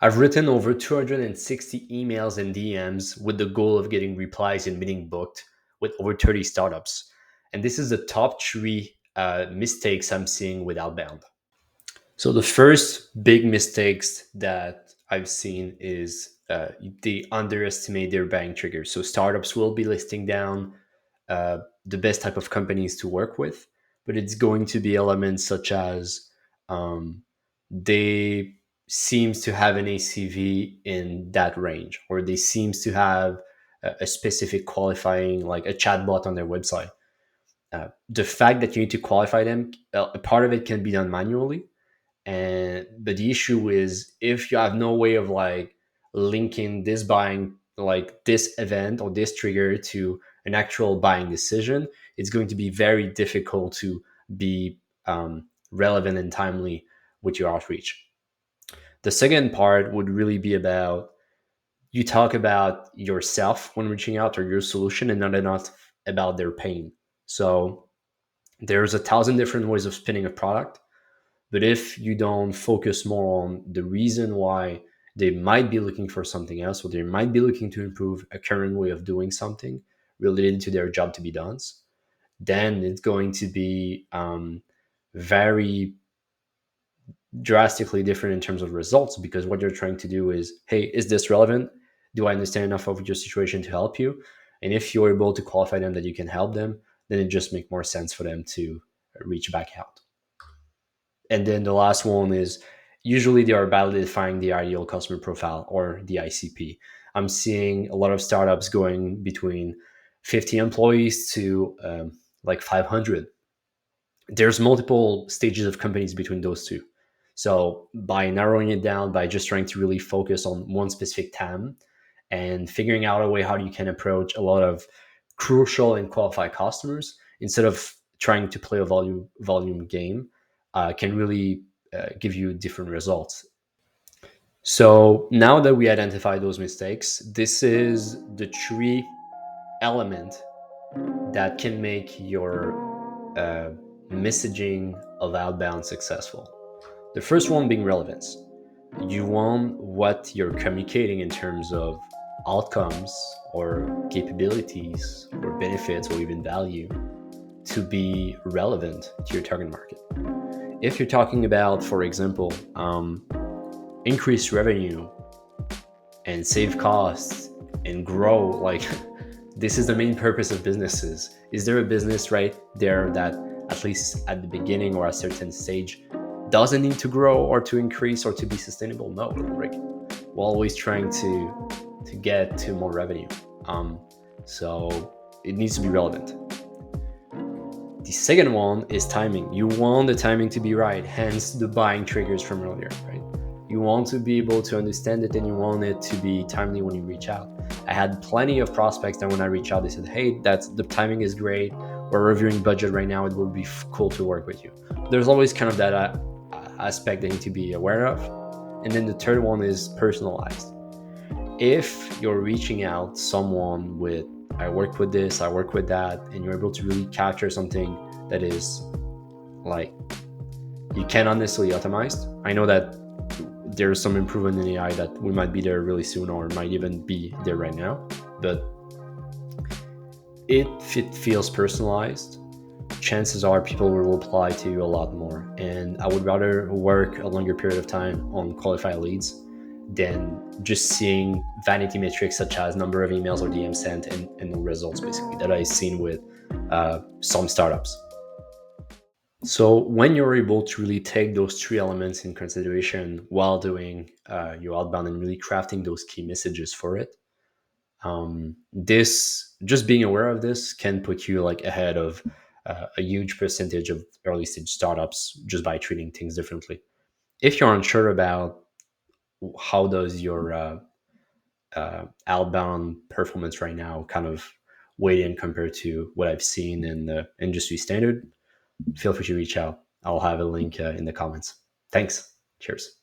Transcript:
I've written over 260 emails and DMs with the goal of getting replies and meeting booked with over 30 startups. And this is the top three mistakes I'm seeing with outbound. So the first big mistakes that I've seen is they underestimate their buying triggers. So startups will be listing down the best type of companies to work with, but it's going to be elements such as um, they seems to have an ACV in that range, or they seems to have a specific qualifying, like a chatbot on their website. The fact that you need to qualify them, a part of it can be done manually, and but the issue is if you have no way of like linking this buying, like this event or this trigger, to an actual buying decision, it's going to be very difficult to be relevant and timely with your outreach. The second part would really be about you talk about yourself when reaching out, or your solution, and not enough about their pain. So there's 1,000 different ways of spinning a product, but if you don't focus more on the reason why they might be looking for something else, or they might be looking to improve a current way of doing something related to their job to be done, then it's going to be very drastically different in terms of results, because what you're trying to do is, hey, is this relevant? Do I understand enough of your situation to help you? And if you're able to qualify them that you can help them, then it just makes more sense for them to reach back out. And then the last one is usually they are badly defining the ideal customer profile, or the ICP. I'm seeing a lot of startups going between 50 employees to like 500. There's multiple stages of companies between those two. So by narrowing it down, by just trying to really focus on one specific TAM and figuring out a way how you can approach a lot of crucial and qualified customers instead of trying to play a volume game, can really give you different results. So now that we identify those mistakes, this is the three element that can make your uh, messaging of outbound successful. The first one being relevance. You want what you're communicating in terms of outcomes or capabilities or benefits or even value to be relevant to your target market. If you're talking about, for example, increase revenue and save costs and grow, like this is the main purpose of businesses. Is there a business right there that, at least at the beginning or a certain stage, doesn't need to grow or to increase or to be sustainable? No, like we're always trying to get to more revenue. So it needs to be relevant. The second one is timing. You want the timing to be right, hence the buying triggers from earlier, right? You want to be able to understand it, and you want it to be timely when you reach out. I had plenty of prospects that when I reach out, they said, hey, that's the timing is great. We're reviewing budget right now. It would be cool to work with you. There's always kind of that aspect they need to be aware of. And then the third one is personalized. If you're reaching out someone with, I work with this, I work with that, and you're able to really capture something that is like you cannot necessarily automate. I know that there's some improvement in AI that we might be there really soon, or might even be there right now, but if it feels personalized, chances are people will apply to you a lot more. And I would rather work a longer period of time on qualified leads than just seeing vanity metrics such as number of emails or DMs sent and no results, basically, that I've seen with some startups. So when you're able to really take those three elements in consideration while doing your outbound and really crafting those key messages for it, this, just being aware of this can put you like ahead of a huge percentage of early stage startups just by treating things differently. If you're unsure about how does your outbound performance right now kind of weigh in compared to what I've seen in the industry standard, feel free to reach out. I'll have a link in the comments. Thanks. Cheers.